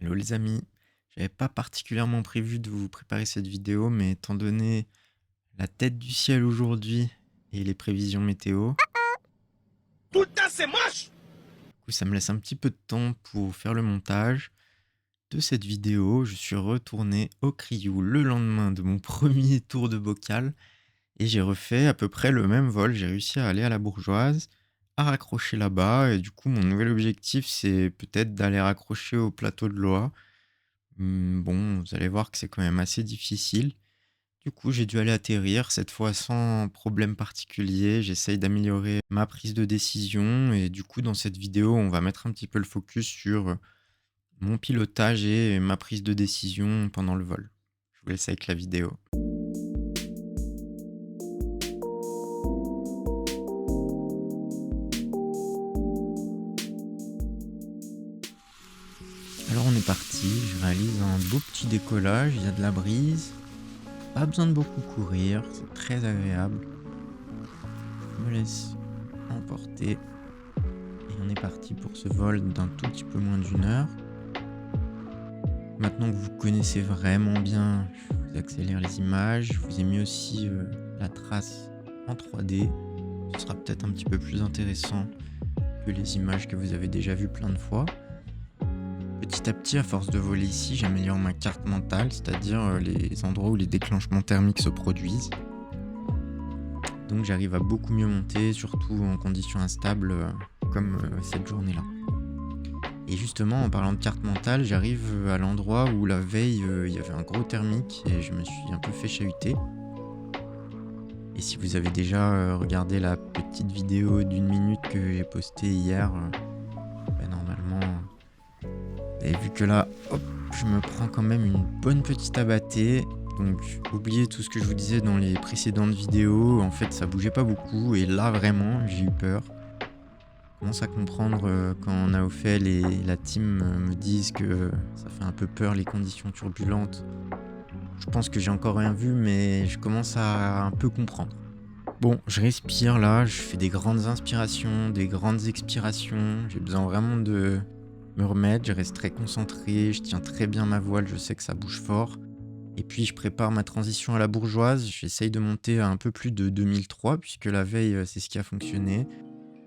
Hello les amis, j'avais pas particulièrement prévu de vous préparer cette vidéo, mais étant donné la tête du ciel aujourd'hui et les prévisions météo, Tout le temps, c'est moche! du coup ça me laisse un petit peu de temps pour faire le montage de cette vidéo. Je suis retourné au Criou le lendemain de mon premier tour de bocal et j'ai refait à peu près le même vol. J'ai réussi à aller à la Bourgeoise, à raccrocher là-bas et du coup mon nouvel objectif c'est peut-être d'aller raccrocher au plateau de Loa. Bon, vous allez voir que c'est quand même assez difficile. Du coup, j'ai dû aller atterrir, cette fois sans problème particulier. J'essaye d'améliorer ma prise de décision et du coup, dans cette vidéo, on va mettre un petit peu le focus sur mon pilotage et ma prise de décision pendant le vol. Je vous laisse avec la vidéo. Alors on est parti, je réalise un beau petit décollage, il y a de la brise, pas besoin de beaucoup courir, c'est très agréable. Je me laisse emporter et on est parti pour ce vol d'un tout petit peu moins d'une heure. Maintenant que vous connaissez vraiment bien, je vous accélère les images. Je vous ai mis aussi la trace en 3D. Ce sera peut-être un petit peu plus intéressant que les images que vous avez déjà vues plein de fois. Petit à petit, à force de voler ici, j'améliore ma carte mentale, c'est-à-dire les endroits où les déclenchements thermiques se produisent. Donc j'arrive à beaucoup mieux monter, surtout en conditions instables comme cette journée-là. Et justement, en parlant de carte mentale, j'arrive à l'endroit où la veille, il y avait un gros thermique et je me suis un peu fait chahuter. Et si vous avez déjà regardé la petite vidéo d'1 minute que j'ai postée hier, normalement, vous avez vu que là, hop, je me prends quand même une bonne petite abattée. Donc, oubliez tout ce que je vous disais dans les précédentes vidéos. En fait, ça bougeait pas beaucoup et là, vraiment, j'ai eu peur. Je commence à comprendre quand Naofel et la team me disent que ça fait un peu peur les conditions turbulentes. Je pense que j'ai encore rien vu, mais je commence à un peu comprendre. Bon, je respire là, je fais des grandes inspirations, des grandes expirations. J'ai besoin vraiment de me remettre, je reste très concentré, je tiens très bien ma voile, je sais que ça bouge fort. Et puis je prépare ma transition à la Bourgeoise, j'essaye de monter à un peu plus de 2003, puisque la veille, c'est ce qui a fonctionné.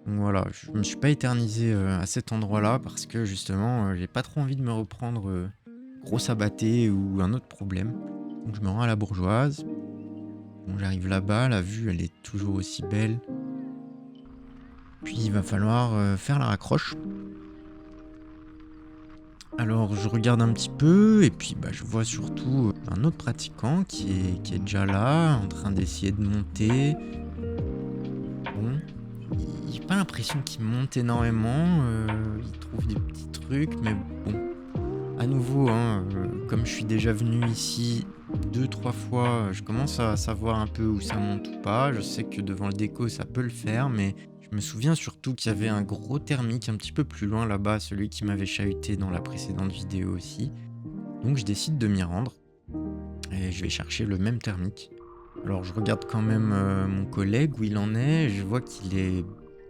Donc voilà, je me suis pas éternisé à cet endroit-là parce que justement, j'ai pas trop envie de me reprendre grosse abattée ou un autre problème. Donc je me rends à la Bourgeoise. Bon, j'arrive là-bas, la vue elle est toujours aussi belle. Puis il va falloir faire la raccroche. Alors je regarde un petit peu et puis je vois surtout un autre pratiquant qui est déjà là, en train d'essayer de monter. Bon, j'ai pas l'impression qu'il monte énormément, il trouve des petits trucs, mais bon, à nouveau, hein, comme je suis déjà venu ici 2-3 fois, je commence à savoir un peu où ça monte ou pas. Je sais que devant le déco, ça peut le faire, mais je me souviens surtout qu'il y avait un gros thermique un petit peu plus loin là-bas, celui qui m'avait chahuté dans la précédente vidéo aussi. Donc je décide de m'y rendre et je vais chercher le même thermique. Alors je regarde quand même mon collègue où il en est, je vois qu'il est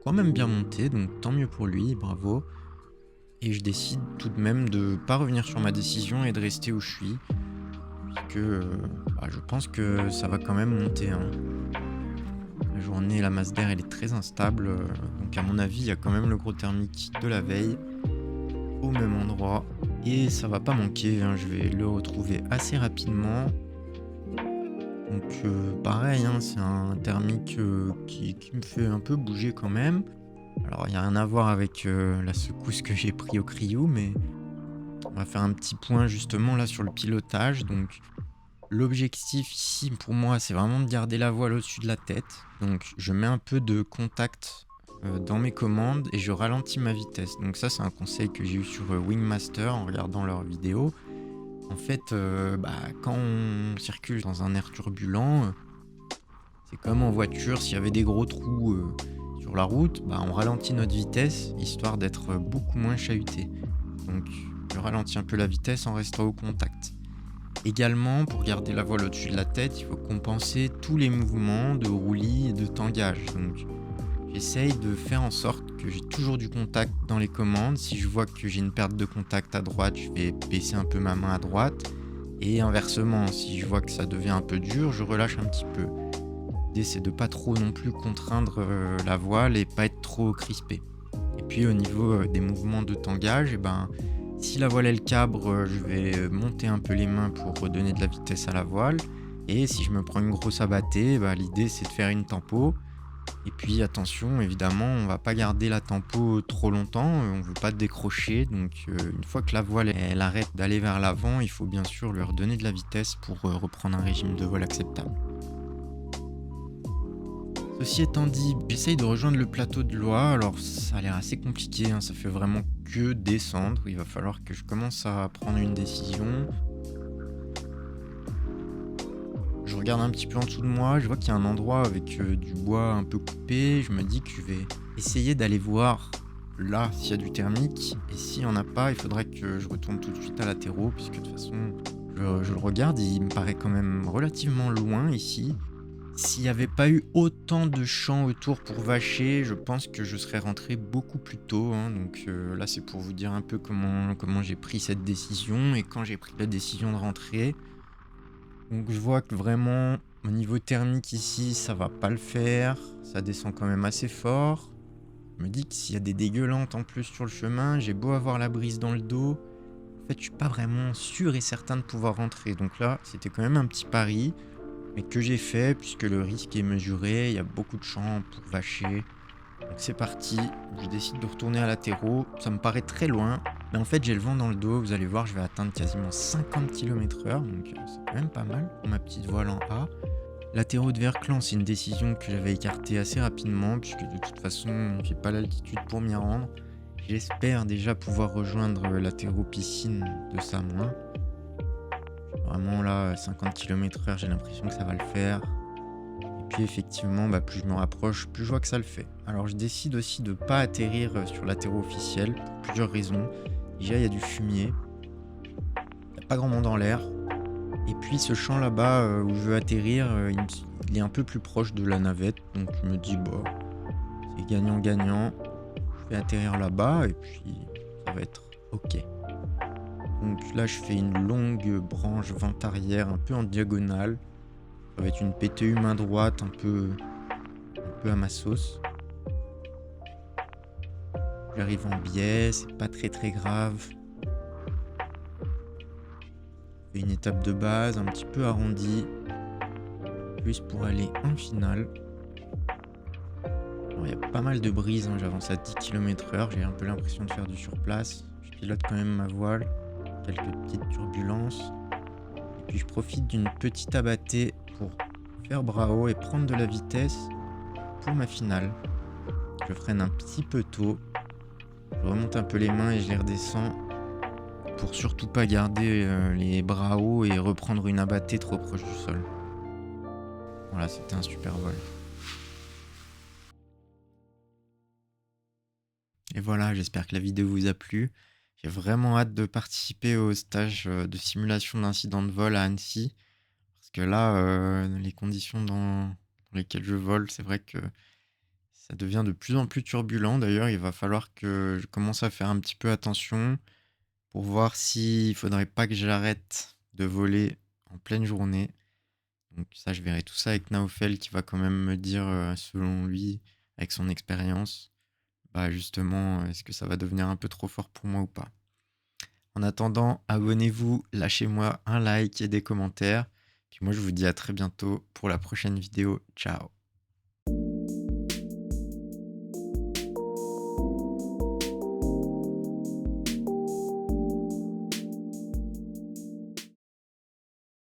quand même bien monté, donc tant mieux pour lui, bravo. Et je décide tout de même de pas revenir sur ma décision et de rester où je suis, puisque je pense que ça va quand même monter, hein. La journée, la masse d'air, elle est très instable, donc à mon avis, il y a quand même le gros thermique de la veille, au même endroit, et ça va pas manquer, hein, je vais le retrouver assez rapidement. Donc pareil, hein, c'est un thermique qui me fait un peu bouger quand même. Alors il y a rien à voir avec la secousse que j'ai pris au Criou, mais on va faire un petit point justement là sur le pilotage. Donc l'objectif ici pour moi, c'est vraiment de garder la voile au-dessus de la tête. Donc je mets un peu de contact dans mes commandes et je ralentis ma vitesse. Donc ça c'est un conseil que j'ai eu sur Wingmaster en regardant leurs vidéos. En fait, quand on circule dans un air turbulent, c'est comme en voiture, s'il y avait des gros trous sur la route, on ralentit notre vitesse, histoire d'être beaucoup moins chahuté. Donc, je ralentis un peu la vitesse en restant au contact. Également, pour garder la voile au-dessus de la tête, il faut compenser tous les mouvements de roulis et de tangage. Donc, J'essaye de faire en sorte que j'ai toujours du contact dans les commandes. Si je vois que j'ai une perte de contact à droite, je vais baisser un peu ma main à droite. Et inversement, si je vois que ça devient un peu dur, je relâche un petit peu. L'idée, c'est de pas trop non plus contraindre la voile et pas être trop crispé. Et puis au niveau des mouvements de tangage, si la voile elle cabre, je vais monter un peu les mains pour redonner de la vitesse à la voile. Et si je me prends une grosse abattée, l'idée c'est de faire une tempo. Et puis attention, évidemment, on va pas garder la tempo trop longtemps, on veut pas décrocher. Donc une fois que la voile elle arrête d'aller vers l'avant, il faut bien sûr lui redonner de la vitesse pour reprendre un régime de vol acceptable. Ceci étant dit, j'essaye de rejoindre le plateau de Loie. Alors ça a l'air assez compliqué, hein, ça fait vraiment que descendre. Il va falloir que je commence à prendre une décision. Je regarde un petit peu en dessous de moi, je vois qu'il y a un endroit avec du bois un peu coupé. Je me dis que je vais essayer d'aller voir là s'il y a du thermique. Et s'il n'y en a pas, il faudrait que je retourne tout de suite à latéraux, puisque de toute façon, je le regarde et il me paraît quand même relativement loin ici. S'il n'y avait pas eu autant de champs autour pour vacher, je pense que je serais rentré beaucoup plus tôt, hein. Donc là, c'est pour vous dire un peu comment j'ai pris cette décision et quand j'ai pris la décision de rentrer. Donc je vois que vraiment, au niveau thermique ici, ça va pas le faire. Ça descend quand même assez fort. Je me dis que s'il y a des dégueulantes en plus sur le chemin, j'ai beau avoir la brise dans le dos. En fait, je suis pas vraiment sûr et certain de pouvoir rentrer. Donc là, c'était quand même un petit pari. Mais que j'ai fait, puisque le risque est mesuré, il y a beaucoup de champs pour vacher. Donc c'est parti, je décide de retourner à latéraux. Ça me paraît très loin, mais en fait j'ai le vent dans le dos. Vous allez voir, je vais atteindre quasiment 50 km/h, donc c'est quand même pas mal pour ma petite voile en A. Latéraux de Verclan, c'est une décision que j'avais écartée assez rapidement, puisque de toute façon j'ai pas l'altitude pour m'y rendre. J'espère déjà pouvoir rejoindre latéraux piscine de Samoin. Vraiment là, 50 km/h, j'ai l'impression que ça va le faire. Et puis effectivement, plus je me rapproche, plus je vois que ça le fait. Alors je décide aussi de ne pas atterrir sur latéraux officiels pour plusieurs raisons. Déjà, il y a du fumier, il n'y a pas grand monde en l'air. Et puis ce champ là-bas où je veux atterrir, il est un peu plus proche de la navette. Donc je me dis, c'est gagnant-gagnant. Je vais atterrir là-bas et puis ça va être ok. Donc là, je fais une longue branche vent arrière, un peu en diagonale. Ça va être une PTU main droite, un peu à ma sauce. J'arrive en biais, c'est pas très grave. Je fais une étape de base, un petit peu arrondie, juste pour aller en finale. Alors, il y a pas mal de brise, hein, j'avance à 10 km/h, j'ai un peu l'impression de faire du surplace. Je pilote quand même ma voile. Quelques petites turbulences. Et puis je profite d'une petite abattée pour faire bras haut et prendre de la vitesse pour ma finale. Je freine un petit peu tôt. Je remonte un peu les mains et je les redescends pour surtout pas garder les bras hauts et reprendre une abattée trop proche du sol. Voilà, c'était un super vol. Et voilà, j'espère que la vidéo vous a plu. J'ai vraiment hâte de participer au stage de simulation d'incident de vol à Annecy. Parce que là, les conditions dans lesquelles je vole, c'est vrai que ça devient de plus en plus turbulent. D'ailleurs, il va falloir que je commence à faire un petit peu attention pour voir s'il faudrait pas que j'arrête de voler en pleine journée. Donc ça, je verrai tout ça avec Naofel qui va quand même me dire, selon lui, avec son expérience, justement, est-ce que ça va devenir un peu trop fort pour moi ou pas? En attendant, abonnez-vous, lâchez-moi un like et des commentaires. Puis moi, je vous dis à très bientôt pour la prochaine vidéo. Ciao!